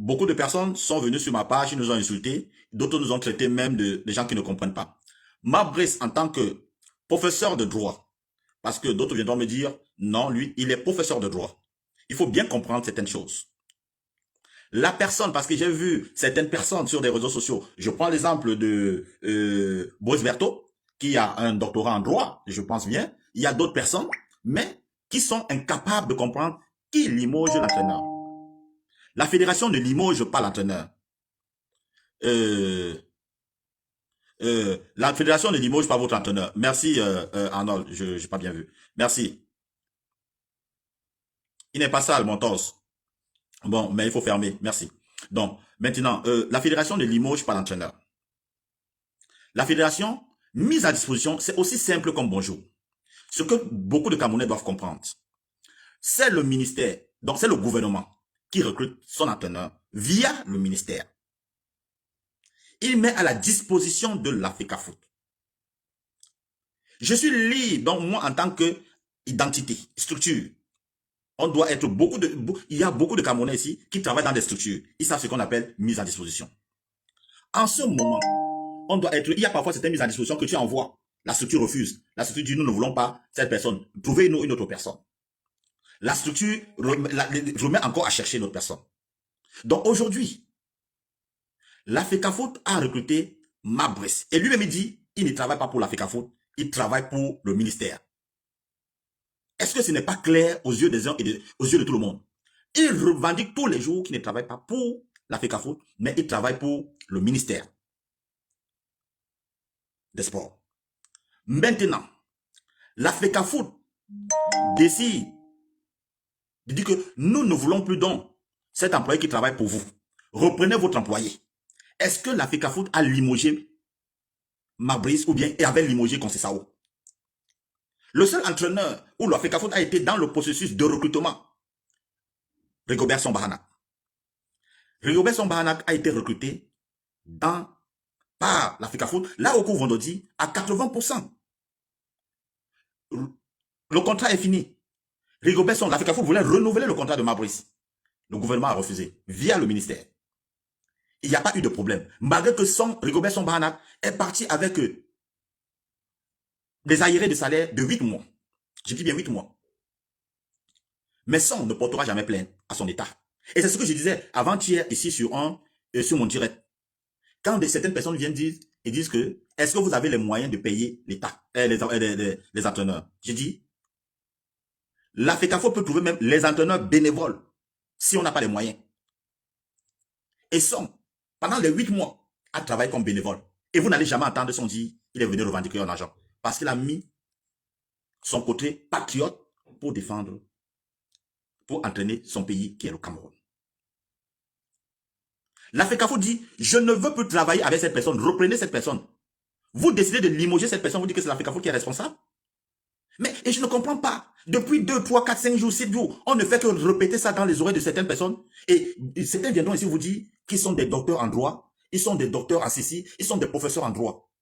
beaucoup de personnes sont venues sur ma page, ils nous ont insultés, d'autres nous ont traités même de gens qui ne comprennent pas. Mabrice, en tant que professeur de droit, parce que d'autres viendront me dire, non, lui, il est professeur de droit. Il faut bien comprendre certaines choses. La personne, parce que j'ai vu certaines personnes sur des réseaux sociaux, je prends l'exemple de Boris Berthaud, qui a un doctorat en droit, je pense bien. Il y a d'autres personnes, mais qui sont incapables de comprendre qui limoge l'entraîneur. La fédération ne limoge pas l'entraîneur. La fédération ne limoge pas votre entraîneur. Merci Arnold, je n'ai pas bien vu. Merci. Il n'est pas sale, mon torse. Bon, mais il faut fermer. Merci. Donc, maintenant, la fédération ne limoge pas l'entraîneur. La fédération, mise à disposition, c'est aussi simple comme bonjour. Ce que beaucoup de Camerounais doivent comprendre, c'est le ministère, donc c'est le gouvernement qui recrute son entraîneur via le ministère. Il met à la disposition de l'Africafoot. Je suis libre, donc moi en tant que identité, structure, on doit être il y a beaucoup de Camerounais ici qui travaillent dans des structures. Ils savent ce qu'on appelle mise à disposition. En ce moment, on doit être, il y a parfois certaines mises à disposition que tu envoies. La structure refuse. La structure dit, nous ne voulons pas cette personne. Trouvez-nous une autre personne. La structure remet encore à chercher une autre personne. Donc aujourd'hui, l'Africafoot a recruté Mabrice. Et lui-même, il dit, il ne travaille pas pour l'Africafoot, il travaille pour le ministère. Est-ce que ce n'est pas clair aux yeux des uns et aux yeux de tout le monde? Il revendique tous les jours qu'il ne travaille pas pour l'Africafoot, mais il travaille pour le ministère des sports. Maintenant, l'Africafoot décide de dire que nous ne voulons plus donc cet employé qui travaille pour vous. Reprenez votre employé. Est-ce que l'Africafoot a limogé Mabrice ou bien avait limogé Conceição? Le seul entraîneur où l'Africafoot a été dans le processus de recrutement, Rigobert Song-Bahanac. Rigobert Song-Bahanac a été recruté par l'Africafoot, là au cours vendredi, à 80%. Le contrat est fini. Rigobert Song, l'Africafoot voulait renouveler le contrat de Mabrice. Le gouvernement a refusé, via le ministère. Il n'y a pas eu de problème. Malgré que Rigobert Song-Bahanac est parti avec des aérés de salaire de 8 mois. Je dis bien 8 mois. Mais Song ne portera jamais plainte à son état. Et c'est ce que je disais avant-hier ici sur mon direct. Quand certaines personnes viennent dire et disent que est-ce que vous avez les moyens de payer l'État, les entraîneurs? Je dis, l'Africafoot peut trouver même les entraîneurs bénévoles si on n'a pas les moyens. Et Song, pendant les 8 mois, a travaillé comme bénévole. Et vous n'allez jamais entendre son dire il est venu revendiquer un argent. Parce qu'il a mis son côté patriote pour défendre, pour entraîner son pays qui est le Cameroun. L'Africafoot dit, je ne veux plus travailler avec cette personne, reprenez cette personne. Vous décidez de limoger cette personne, vous dites que c'est l'Africafoot qui est responsable. Mais, et je ne comprends pas, depuis 2, 3, 4, 5 jours, 7 jours, on ne fait que répéter ça dans les oreilles de certaines personnes. Et certains viendront ici vous dire qu'ils sont des docteurs en droit, ils sont des docteurs en ceci, ils sont des professeurs en droit.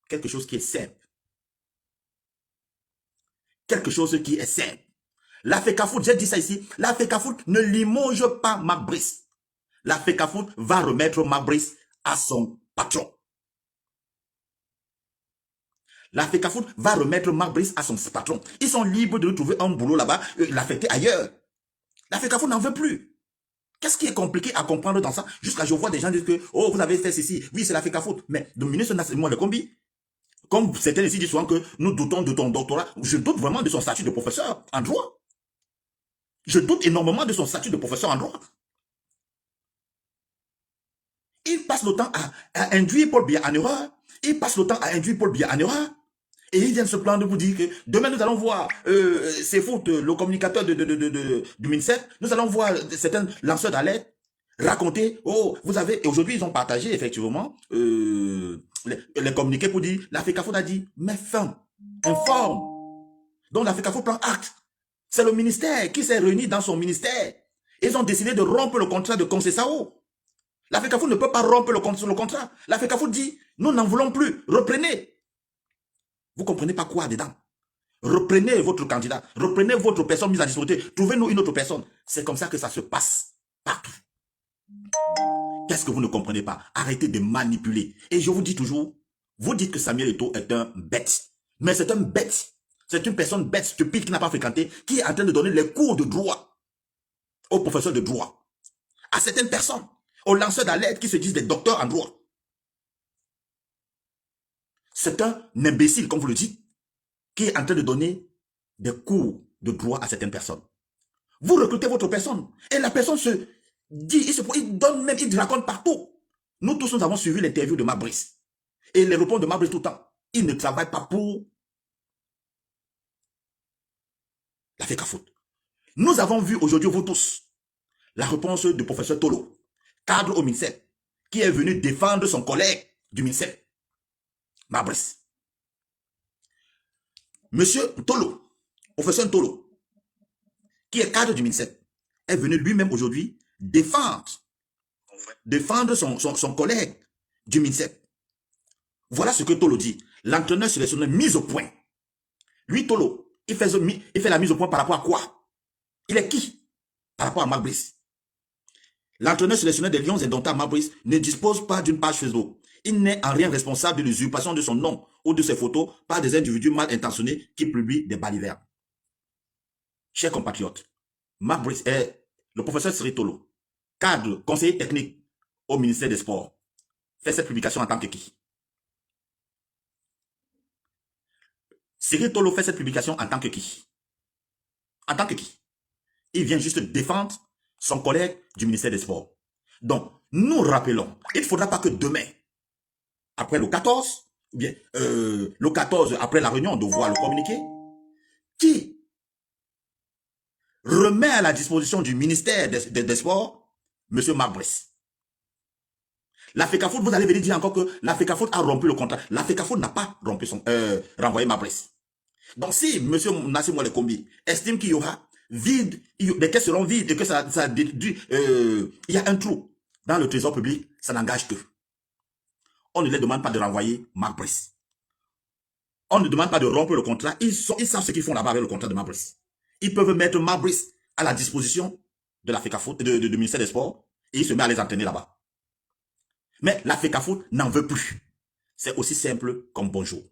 Quelque chose qui est simple. Quelque chose qui est simple. L'Africafoot, j'ai dit ça ici, l'Africafoot ne limoge pas Mabrice. L'Africafoot va remettre Mabrice à son patron. L'Africafoot va remettre Mabrice à son patron. Ils sont libres de trouver un boulot là-bas, l'affecter ailleurs. L'Africafoot n'en veut plus. Qu'est-ce qui est compliqué à comprendre dans ça? Jusqu'à je vois des gens dire que, oh, vous avez fait ceci. Oui, c'est l'Africafoot. Mais le ministre Nassimo Le Kombi, comme certains ici disent souvent que nous doutons de ton doctorat, je doute vraiment de son statut de professeur en droit. Je doute énormément de son statut de professeur en droit. Il passe le temps à induire Paul Biya en erreur. Il passe le temps à induire Paul Biya en erreur. Et il vient se plaindre pour dire que demain nous allons voir c'est faute, le communicateur du MINSEP, nous allons voir certains lanceurs d'alerte raconter, oh, vous avez, et aujourd'hui ils ont partagé effectivement les communiqués pour dire, l'Africafoot a dit, mais fin, informe. Donc l'Africafoot prend acte. C'est le ministère qui s'est réuni dans son ministère. Ils ont décidé de rompre le contrat de Conceição. L'Africafoot ne peut pas rompre le contrat. L'Africafoot dit, nous n'en voulons plus, reprenez. Vous ne comprenez pas quoi dedans? Reprenez votre candidat, reprenez votre personne mise à disposition, trouvez-nous une autre personne. C'est comme ça que ça se passe partout. Qu'est-ce que vous ne comprenez pas? Arrêtez de manipuler. Et je vous dis toujours, vous dites que Samuel Eto'o est un bête. Mais c'est un bête. C'est une personne bête, stupide, qui n'a pas fréquenté, qui est en train de donner les cours de droit aux professeurs de droit, à certaines personnes, aux lanceurs d'alerte qui se disent des docteurs en droit. C'est un imbécile, comme vous le dites, qui est en train de donner des cours de droit à certaines personnes. Vous recrutez votre personne et la personne se dit, il donne même, il raconte partout. Nous tous, nous avons suivi l'interview de Marc Brice. Et les réponses de Marc Brice tout le temps. Il ne travaille pas pour la FECAFOOT. Nous avons vu aujourd'hui, vous tous, la réponse du professeur Tolo, cadre au MINSEP, qui est venu défendre son collègue du MINSEP, Marc Brice. Monsieur Tolo, professeur Tolo, qui est cadre du MINSEP, est venu lui-même aujourd'hui défendre son collègue du MINSEP. Voilà ce que Tolo dit. L'entraîneur sélectionneur mise au point. Lui, Tolo, il fait la mise au point par rapport à quoi? Il est qui? Par rapport à Marc Brice. L'entraîneur sélectionneur des Lions indomptables, Marc Brice, ne dispose pas d'une page Facebook. Il n'est en rien responsable de l'usurpation de son nom ou de ses photos par des individus mal intentionnés qui publient des balivernes. Chers compatriotes, Marc Brice est le professeur Cyril Tolo, cadre, conseiller technique au ministère des Sports, fait cette publication en tant que qui? Cyril Tolo fait cette publication en tant que qui? En tant que qui? Il vient juste défendre son collègue du ministère des Sports. Donc, nous rappelons, il ne faudra pas que demain, après le 14, ou bien le 14, après la réunion, de voir le communiqué, qui remet à la disposition du ministère des Sports, M. Marc Brice. La FECAFOOT, vous allez venir dire encore que la FECAFOOT a rompu le contrat. La FECAFOOT n'a pas rompu renvoyé Marc Brice. Donc, si M. Nassir Moulay Kombi estime qu'il y aura vide, les caisses seront vides et que il y a un trou dans le trésor public, ça n'engage que. On ne les demande pas de renvoyer Marc Brice. On ne demande pas de rompre le contrat. Ils savent ce qu'ils font là-bas avec le contrat de Marc Brice. Ils peuvent mettre Marc Brice à la disposition de la FECAFOOT, du ministère des Sports, et il se met à les entraîner là-bas. Mais la FECAFOOT n'en veut plus. C'est aussi simple comme bonjour.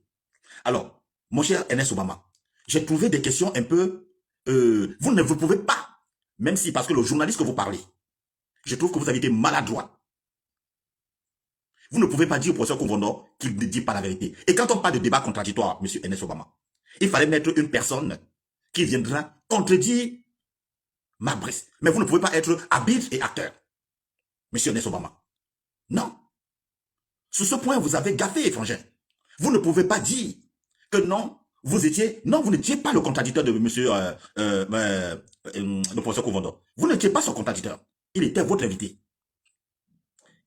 Alors, mon cher Ernest Obama, j'ai trouvé des questions un peu... vous ne vous pouvez pas, même si parce que le journaliste que vous parlez, je trouve que vous avez été maladroit. Vous ne pouvez pas dire au professeur Kouvondo qu'il ne dit pas la vérité. Et quand on parle de débat contradictoire, M. Ernest Obama, il fallait mettre une personne qui viendra contredire Marc Brice. Mais vous ne pouvez pas être arbitre et acteur, M. Ernest Obama. Non. Sur ce point, vous avez gaffé, étranger. Vous ne pouvez pas dire que non, vous n'étiez pas le contradicteur de monsieur le professeur Kouvondo. Vous n'étiez pas son contradicteur. Il était votre invité.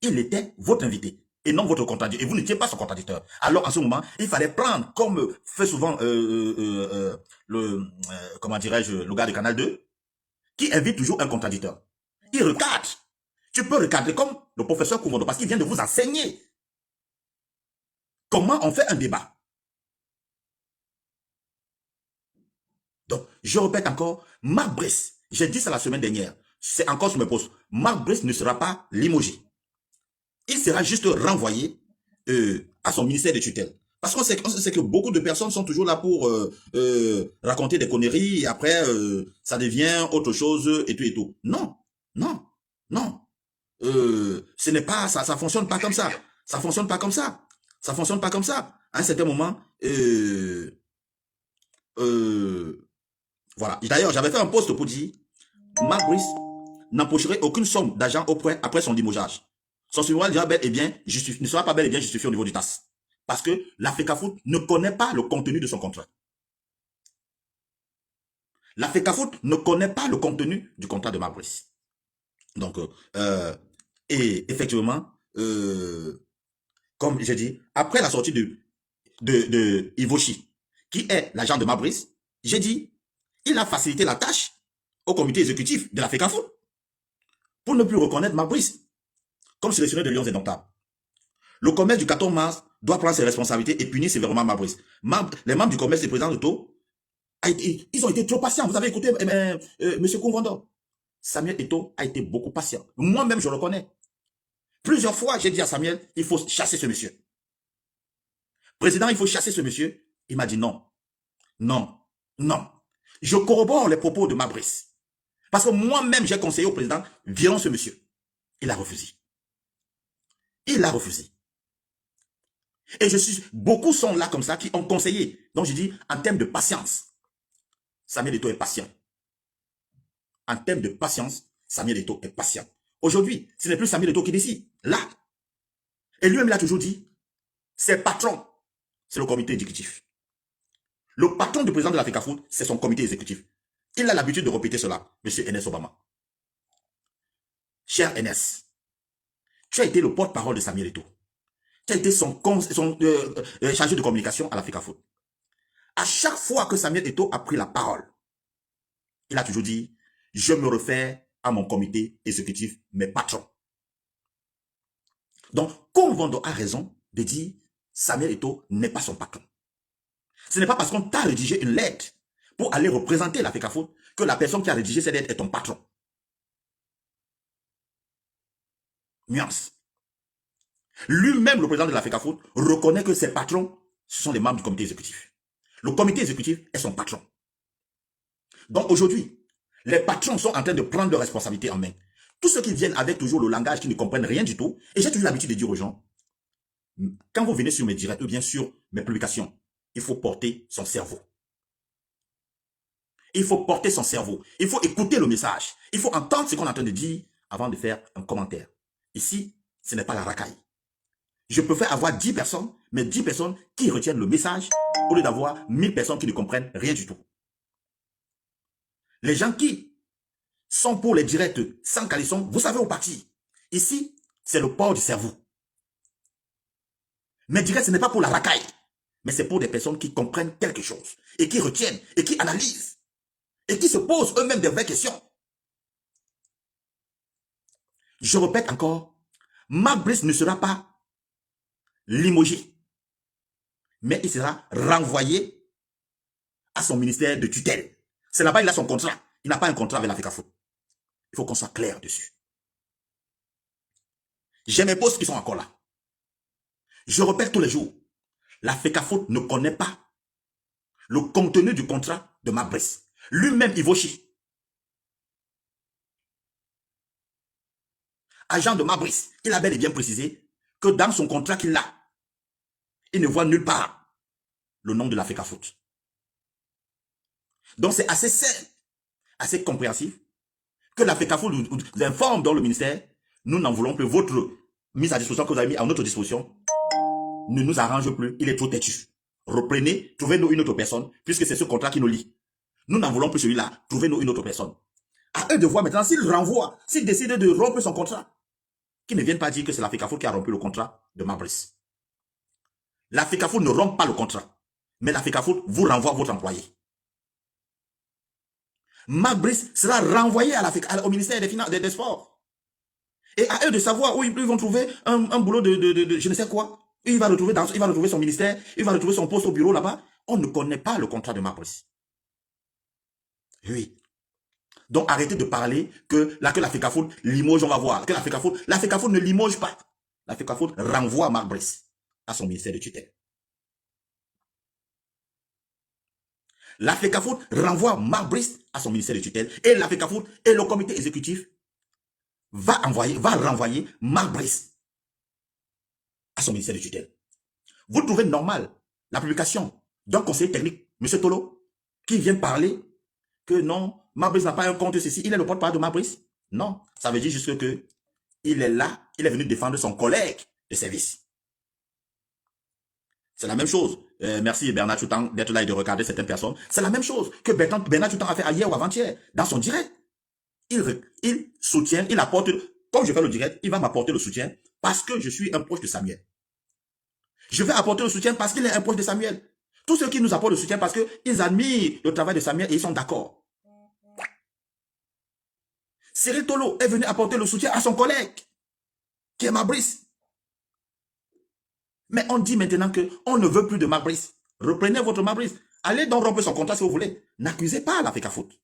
Il était votre invité et non votre contradicteur. Et vous n'étiez pas son contradicteur. Alors, en ce moment, il fallait prendre, comme fait souvent comment dirais-je, le gars de Canal 2, qui invite toujours un contradicteur. Il recadre. Tu peux recadrer comme le professeur Kouvondo parce qu'il vient de vous enseigner comment on fait un débat. Donc, je répète encore, Marc Brice, j'ai dit ça la semaine dernière, c'est encore sur mes posts, Marc Brice ne sera pas limogé. Il sera juste renvoyé à son ministère de tutelle. Parce qu'on sait que beaucoup de personnes sont toujours là pour raconter des conneries et après, ça devient autre chose et tout et tout. Non, non, non. Ce n'est pas, ça fonctionne pas comme ça. Ça fonctionne pas comme ça. Ça fonctionne pas comme ça. À un certain moment, voilà. D'ailleurs, j'avais fait un post pour dire, Marc Brice n'empocherait aucune somme d'argent après son limogeage. Son survoi ne sera pas bel et bien justifié au niveau du TAS. Parce que la FECAFOOT ne connaît pas le contenu de son contrat. La FECAFOOT ne connaît pas le contenu du contrat de Marc Brice. Donc, et effectivement, comme j'ai dit, après la sortie de Ivoshi, qui est l'agent de Marc Brice, j'ai dit, il a facilité la tâche au comité exécutif de la FECAFOOT pour ne plus reconnaître Marc Brice comme sélectionneur de Lions indomptables. Le commerce du 14 mars doit prendre ses responsabilités et punir sévèrement Marc Brice. Les membres du commerce et président de Eto'o, ils ont été trop patients. Vous avez écouté M. Kouvondo. Samuel Eto'o a été beaucoup patient. Moi-même, je le reconnais. Plusieurs fois, j'ai dit à Samuel, il faut chasser ce monsieur. Président, il faut chasser ce monsieur. Il m'a dit non, non, non. Je corrobore les propos de Mabrice. Parce que moi-même, j'ai conseillé au président, virons ce monsieur. Il a refusé. Il a refusé. Et beaucoup sont là comme ça qui ont conseillé. Donc je dis, en termes de patience, Samuel Eto'o est patient. En termes de patience, Samuel Eto'o est patient. Aujourd'hui, ce n'est plus Samuel Eto'o qui décide. Là. Et lui-même, il a toujours dit, ses patrons, c'est le comité exécutif. Le patron du président de l'Africa Foot, c'est son comité exécutif. Il a l'habitude de répéter cela, M. Enes Obama. Cher Enes, tu as été le porte-parole de Samuel Eto'o. Tu as été son chargé de communication à l'Africa Foot. À chaque fois que Samuel Eto'o a pris la parole, il a toujours dit, je me réfère à mon comité exécutif, mes patrons. Donc, Komvondo a raison de dire, Samuel Eto'o n'est pas son patron. Ce n'est pas parce qu'on t'a rédigé une lettre pour aller représenter l'Africa Foot que la personne qui a rédigé cette lettre est ton patron. Nuance. Lui-même, le président de l'Africa Foot, reconnaît que ses patrons, ce sont les membres du comité exécutif. Le comité exécutif est son patron. Donc aujourd'hui, les patrons sont en train de prendre leurs responsabilités en main. Tous ceux qui viennent avec toujours le langage, qui ne comprennent rien du tout, et j'ai toujours l'habitude de dire aux gens, quand vous venez sur mes directs ou bien sur mes publications, il faut porter son cerveau. Il faut porter son cerveau. Il faut écouter le message. Il faut entendre ce qu'on est en train de dire avant de faire un commentaire. Ici, ce n'est pas la racaille. Je préfère avoir 10 personnes, mais 10 personnes qui retiennent le message au lieu d'avoir 1000 personnes qui ne comprennent rien du tout. Les gens qui sont pour les directs sans calisson, vous savez où partir. Ici, c'est le port du cerveau. Mes directs, ce n'est pas pour la racaille, mais c'est pour des personnes qui comprennent quelque chose et qui retiennent et qui analysent et qui se posent eux-mêmes des vraies questions. Je répète encore, Mark Brice ne sera pas limogé, mais il sera renvoyé à son ministère de tutelle. C'est là-bas il a son contrat. Il n'a pas un contrat avec l'Africa Foot. Il faut qu'on soit clair dessus. J'ai mes postes qui sont encore là. Je répète tous les jours, l'Africa Foot ne connaît pas le contenu du contrat de Mark Brice. Lui-même, Ivoshi, agent de Mark Brice, il a bel et bien précisé que dans son contrat qu'il a, il ne voit nulle part le nom de l'Africa Foot. Donc c'est assez simple, assez compréhensif, que l'Africa Foot vous informe dans le ministère, nous n'en voulons plus, votre mise à disposition que vous avez mis à notre disposition ne nous arrange plus, il est trop têtu. Reprenez, trouvez-nous une autre personne, puisque c'est ce contrat qui nous lie. Nous n'en voulons plus celui-là, trouvez-nous une autre personne. À eux de voir maintenant s'ils renvoient, s'ils décident de rompre son contrat, qu'ils ne viennent pas dire que c'est l'Africa Foot qui a rompu le contrat de Mark Brice. L'Africa Foot ne rompt pas le contrat, mais l'Africa Foot vous renvoie votre employé. Mark Brice sera renvoyé au ministère des Finances, des Sports. Et à eux de savoir où ils vont trouver un boulot de je ne sais quoi. Il va retrouver son ministère, il va retrouver son poste au bureau là-bas. On ne connaît pas le contrat de Mark Brice. Oui. Donc arrêtez de parler que l'Africa Foot limoge, on va voir. Que l'Africa Foot ne limoge pas. L'Africa Foot renvoie Mark Brice à son ministère de tutelle. L'Africa Foot renvoie Mark Brice à son ministère de tutelle. Et l'Africa Foot et le comité exécutif va renvoyer Mark Brice à son ministère de tutelle. Vous trouvez normal la publication d'un conseiller technique, M. Tolo, qui vient parler que non, Mark Brice n'a pas un compte ceci, il est le porte-parole de Mark Brice? Non, ça veut dire juste que il est là, il est venu défendre son collègue de service. C'est la même chose. Merci Bernard Choutan d'être là et de regarder certaines personnes. C'est la même chose que Bernard Choutan a fait hier ou avant-hier dans son direct. Il soutient, il apporte, comme je fais le direct, il va m'apporter le soutien parce que je suis un proche de Samuel. Je vais apporter le soutien parce qu'il est un proche de Samuel. Tous ceux qui nous apportent le soutien parce qu'ils admirent le travail de Samuel et ils sont d'accord. Cyril Tolo est venu apporter le soutien à son collègue, qui est Mark Brice. Mais on dit maintenant qu'on ne veut plus de Mark Brice. Reprenez votre Mark Brice. Allez donc rompre son contrat si vous voulez. N'accusez pas l'Africa Foot.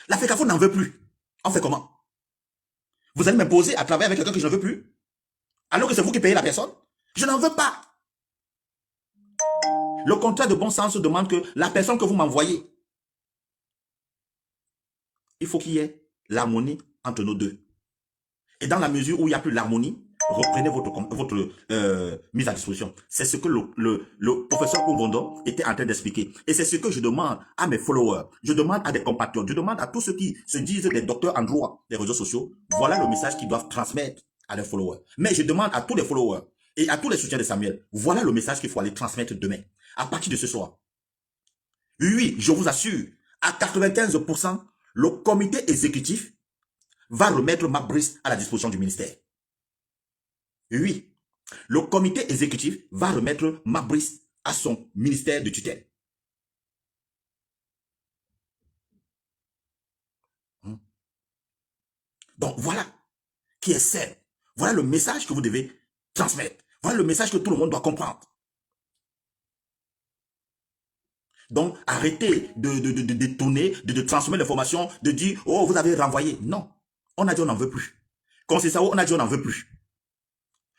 L'Africa Foot n'en veut plus. On fait comment? Vous allez m'imposer à travailler avec quelqu'un que je ne veux plus, alors que c'est vous qui payez la personne. Je n'en veux pas. Le contrat de bon sens demande que la personne que vous m'envoyez, il faut qu'il y ait l'harmonie entre nos deux. Et dans la mesure où il n'y a plus l'harmonie, reprenez votre mise à disposition. C'est ce que le professeur Kungondo était en train d'expliquer. Et c'est ce que je demande à mes followers. Je demande à des compatriotes. Je demande à tous ceux qui se disent des docteurs en droit des réseaux sociaux. Voilà le message qu'ils doivent transmettre à leurs followers. Mais je demande à tous les followers et à tous les soutiens de Samuel. Voilà le message qu'il faut aller transmettre demain. À partir de ce soir. Oui, je vous assure, à 95%, le comité exécutif va remettre Marc Brice à la disposition du ministère. Oui, le comité exécutif va remettre Marc Brice à son ministère de tutelle. Donc voilà qui est sain. Voilà le message que vous devez transmettre. Voilà le message que tout le monde doit comprendre. Donc arrêtez de détourner, de transmettre l'information, de dire « Oh, vous avez renvoyé ». Non, on a dit on n'en veut plus. Concessao, on a dit on n'en veut plus.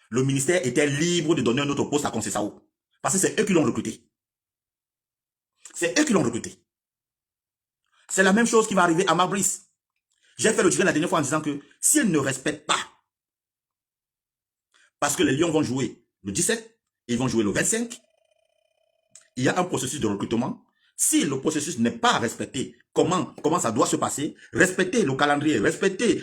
Le ministère était libre de donner un autre poste à Concessao. Parce que c'est eux qui l'ont recruté. C'est eux qui l'ont recruté. C'est la même chose qui va arriver à Marc Brice. J'ai fait le tiré la dernière fois en disant que s'ils ne respectent pas, parce que les Lions vont jouer le 17, ils vont jouer le 25, il y a un processus de recrutement. Si le processus n'est pas respecté, comment ça doit se passer, respecter le calendrier, respecter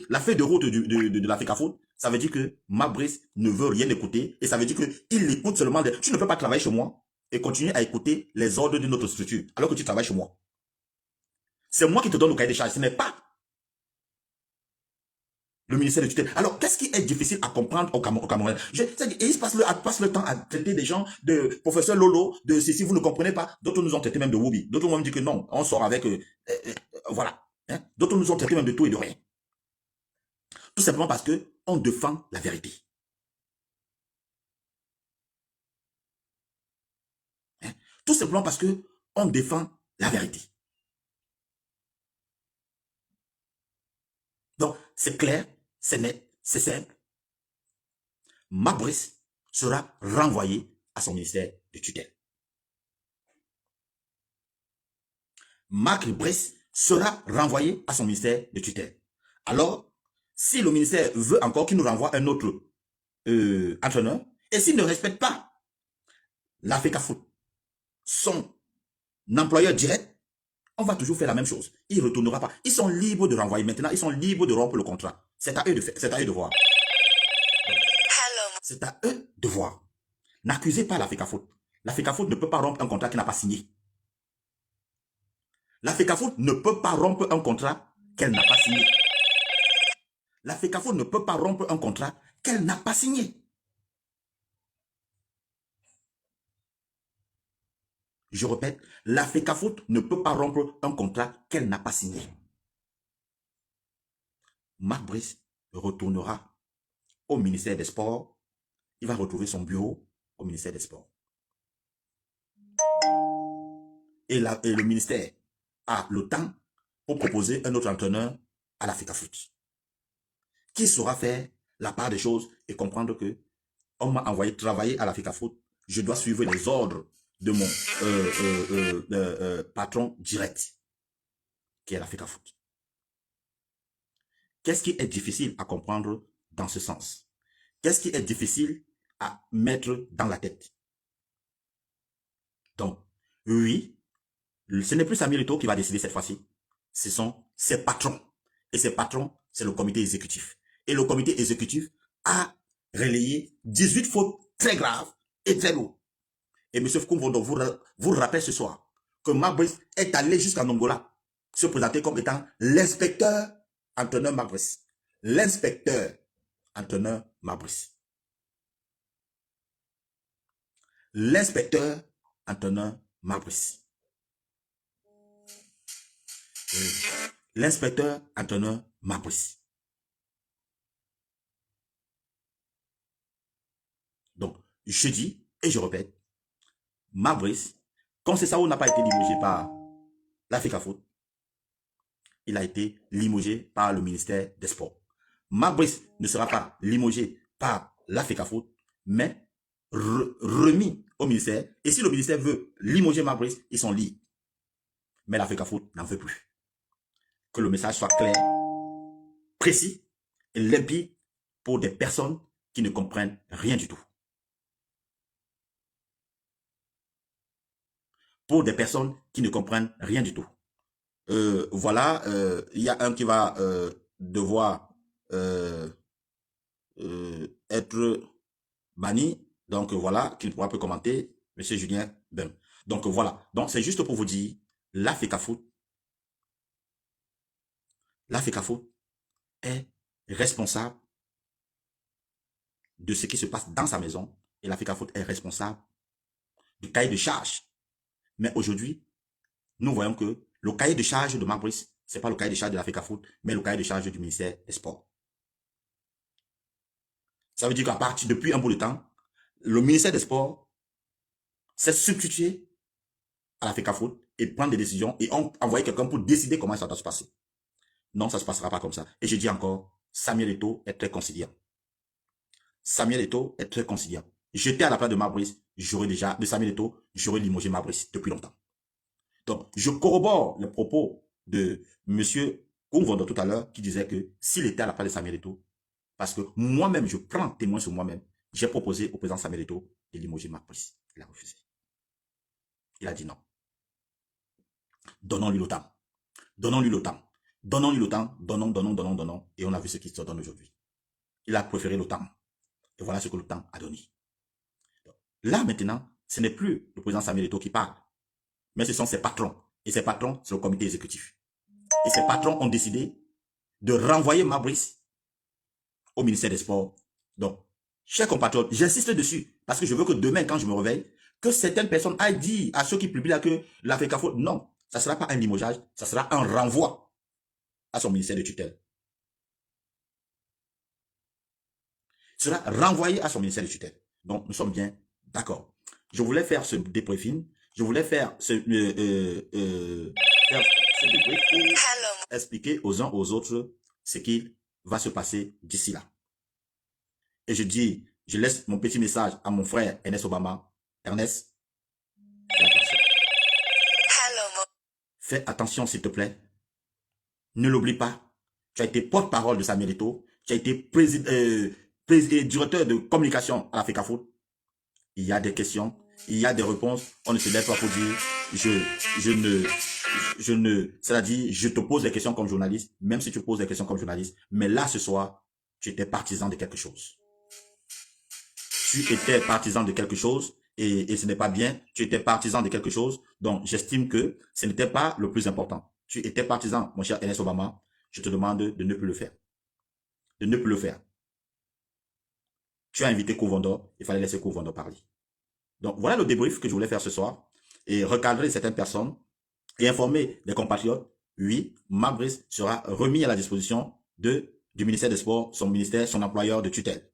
la feuille de route de la FECAFOOT, ça veut dire que Marc Brice ne veut rien écouter et ça veut dire qu'il écoute seulement. Tu ne peux pas travailler chez moi et continuer à écouter les ordres de notre structure alors que tu travailles chez moi. C'est moi qui te donne le cahier des charges, ce n'est pas le ministère de tutelle. Alors, qu'est-ce qui est difficile à comprendre au Cameroun? Ils passent le temps à traiter des gens de professeur Lolo, de si vous ne comprenez pas. D'autres nous ont traité même de Woubi. D'autres m'ont dit que non, on sort avec... voilà. Hein? D'autres nous ont traité même de tout et de rien. Tout simplement parce que on défend la vérité. Hein? Tout simplement parce que on défend la vérité. Donc, c'est clair, c'est net, c'est simple. Marc Brice sera renvoyé à son ministère de tutelle. Marc Brice sera renvoyé à son ministère de tutelle. Alors, si le ministère veut encore qu'il nous renvoie un autre entraîneur, et s'il ne respecte pas la FECAFOOT, son employeur direct, on va toujours faire la même chose. Il ne retournera pas. Ils sont libres de renvoyer. Maintenant, ils sont libres de rompre le contrat. C'est à eux de faire. C'est à eux de voir. C'est à eux de voir. N'accusez pas la FECAFOOT. La FECAFOOT ne peut pas rompre un contrat qu'elle n'a pas signé. La FECAFOOT ne peut pas rompre un contrat qu'elle n'a pas signé. La FECAFOOT ne peut pas rompre un contrat qu'elle n'a pas signé. Je répète, la FECAFOOT ne peut pas rompre un contrat qu'elle n'a pas signé. Marc Brice retournera au ministère des Sports. Il va retrouver son bureau au ministère des Sports. Et le ministère a le temps pour proposer un autre entraîneur à la FECAFOOT, qui saura faire la part des choses et comprendre que on m'a envoyé travailler à la FECAFOOT, je dois suivre les ordres de mon patron direct, qui est la FECAFOOT. Qu'est-ce qui est difficile à comprendre dans ce sens? Qu'est-ce qui est difficile à mettre dans la tête? Donc, oui, ce n'est plus Samuel Eto'o qui va décider cette fois-ci. Ce sont ses patrons. Et ces patrons, c'est le comité exécutif. Et le comité exécutif a relayé 18 fautes très graves et très lourdes. Et M. Foucault vous rappelle ce soir que Marc Brice est allé jusqu'en Angola se présenter comme étant l'inspecteur entraîneur Marc Brice. L'inspecteur entraîneur Marc Brice. L'inspecteur entraîneur Marc Brice. L'inspecteur entraîneur Marc Brice. Donc, je dis et je répète, Marc Brice, Concessao n'a pas été limogé par la FECAFOOT, il a été limogé par le ministère des Sports. Marc Brice ne sera pas limogé par la FECAFOOT, mais remis au ministère. Et si le ministère veut limoger Marc Brice, ils sont libres. Mais la FECAFOOT n'en veut plus. Que le message soit clair, précis et limpide pour des personnes qui ne comprennent rien du tout. Pour des personnes qui ne comprennent rien du tout. Voilà, il y a un qui va devoir être banni. Donc voilà, qui ne pourra plus commenter, Monsieur Julien Bem. Donc voilà, donc c'est juste pour vous dire, la FECAFOOT est responsable de ce qui se passe dans sa maison et la FECAFOOT est responsable du cahier de charge. Mais aujourd'hui, nous voyons que le cahier de charge de Marc Brice, ce n'est pas le cahier de charge de la FECAFOOT, mais le cahier de charge du ministère des Sports. Ça veut dire qu'à partir depuis un bout de temps, le ministère des Sports s'est substitué à la FECAFOOT et prendre des décisions et ont envoyé quelqu'un pour décider comment ça doit se passer. Non, ça ne se passera pas comme ça. Et je dis encore, Samuel Eto'o est très conciliant. Samuel Eto'o est très conciliant. J'étais à la place de Marc Brice, j'aurais déjà, de Samuel Eto'o, j'aurais limogé Marc Brice depuis longtemps. Donc, je corrobore les propos de monsieur Koumvondo tout à l'heure qui disait que s'il était à la place de Samuel Eto'o, parce que moi-même, je prends témoin sur moi-même, j'ai proposé au président Samuel Eto'o de limoger Marc Brice. Il a refusé. Il a dit non. Donnons-lui le temps. Donnons-lui le temps. Donnons-lui le temps. Donnons. Et on a vu ce qui se donne aujourd'hui. Il a préféré le temps. Et voilà ce que le temps a donné. Là, maintenant, ce n'est plus le président Samuel Eto'o qui parle, mais ce sont ses patrons. Et ces patrons, c'est le comité exécutif. Et ces patrons ont décidé de renvoyer Marc Brice au ministère des Sports. Donc, chers compatriotes, j'insiste dessus, parce que je veux que demain, quand je me réveille, que certaines personnes aillent dire à ceux qui publient là que la FECAFOOT, non, ça ne sera pas un limogeage, ça sera un renvoi à son ministère de tutelle. Ce sera renvoyé à son ministère de tutelle. Donc, nous sommes bien d'accord. Je voulais faire ce débriefing. Je voulais faire ce débrief pour expliquer aux uns aux autres ce qui va se passer d'ici là. Et je dis, je laisse mon petit message à mon frère Ernest Obama. Ernest, fais attention s'il te plaît. Ne l'oublie pas. Tu as été porte-parole de Samuel Eto'o. Tu as été directeur de communication à la FECAFOOT. Il y a des questions, il y a des réponses. On ne se lève pas pour dire, c'est-à-dire, je te pose des questions comme journaliste, même si tu poses des questions comme journaliste. Mais là, ce soir, tu étais partisan de quelque chose. Tu étais partisan de quelque chose et ce n'est pas bien. Tu étais partisan de quelque chose. Donc, j'estime que ce n'était pas le plus important. Tu étais partisan, mon cher Ernest Obama. Je te demande de ne plus le faire. De ne plus le faire. Tu as invité Kouvvondo, il fallait laisser Kouvvondo parler. Donc, voilà le débrief que je voulais faire ce soir. Et recadrer certaines personnes et informer les compatriotes. Oui, Marc Brice sera remis à la disposition du ministère des Sports, son ministère, son employeur de tutelle.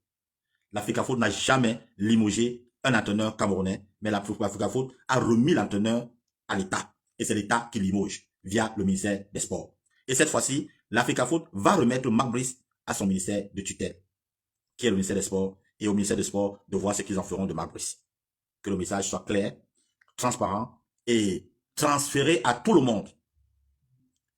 La FECAFOOT n'a jamais limogé un entraîneur camerounais, mais la FECAFOOT a remis l'entraîneur à l'État. Et c'est l'État qui limoge via le ministère des Sports. Et cette fois-ci, la FECAFOOT va remettre Marc Brice à son ministère de tutelle, qui est le ministère des Sports, et au ministère des Sports de voir ce qu'ils en feront de Marc Brice. Que le message soit clair, transparent et transféré à tout le monde.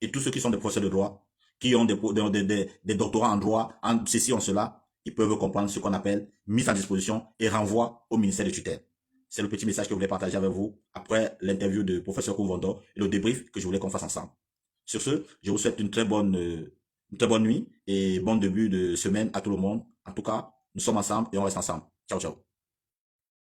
Et tous ceux qui sont des professeurs de droit, qui ont des doctorats en droit, en ceci, en cela, ils peuvent comprendre ce qu'on appelle mise à disposition et renvoi au ministère de tutelle. C'est le petit message que je voulais partager avec vous après l'interview de professeur Kouvvondo et le débrief que je voulais qu'on fasse ensemble. Sur ce, je vous souhaite une très bonne nuit et bon début de semaine à tout le monde. En tout cas, nous sommes ensemble et on reste ensemble. Ciao, ciao.